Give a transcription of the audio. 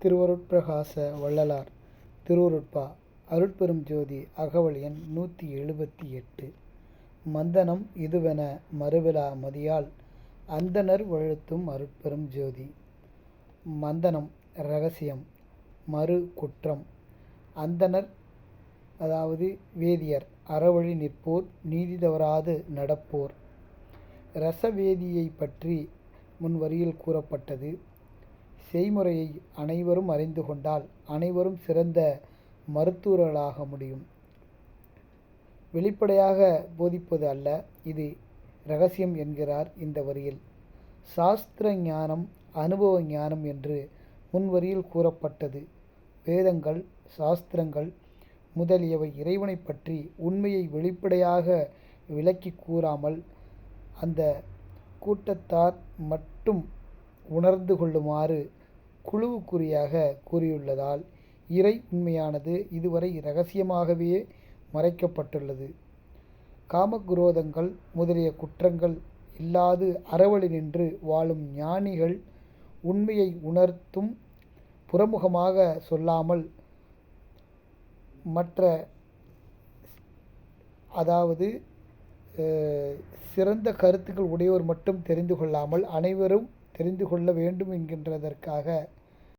திருவருட்பிரகாச வள்ளலார் திருவருட்பா அருட்பெரும் ஜோதி அகவல் எண் 178. மந்தனம் இதுவென மறுவிலா மதியால் அந்தணர் வழுத்தும் அருட்பெரும் ஜோதி. மந்தனம் இரகசியம், மறு குற்றம். அந்தணர் அதாவது வேதியர், அறவழி நிற்போர், நீதி தவறாது நடப்போர். இரசவேதியை பற்றி முன்வரியில் கூறப்பட்டது. செய்முறையை அனைவரும் அறிந்து கொண்டால் அனைவரும் சிறந்த மருத்துவர்களாக முடியும். வெளிப்படையாக போதிப்பது அல்ல, இது இரகசியம் என்கிறார் இந்த வரியில். சாஸ்திர ஞானம், அனுபவ ஞானம் என்று முன்வரியில் கூறப்பட்டது. வேதங்கள், சாஸ்திரங்கள் முதலியவை இறைவனை பற்றி உண்மையை வெளிப்படையாக விளக்கி கூறாமல் அந்த கூட்டத்தார் மட்டும் உணர்ந்து கொள்ளுமாறு குழுவுக்குறியாக கூறியுள்ளதால் இறை உண்மையானது இதுவரை இரகசியமாகவே மறைக்கப்பட்டுள்ளது. காமகுரோதங்கள் முதலிய குற்றங்கள் இல்லாது அறவழி நின்று வாழும் ஞானிகள் உண்மையை உணர்த்தும் புறமுகமாக சொல்லாமல் மற்ற அதாவது சிறந்த கருத்துக்கள் உடையோர் மட்டும் தெரிந்து கொள்ளாமல் அனைவரும் தெரிந்து கொள்ள வேண்டும் என்கின்றதற்காக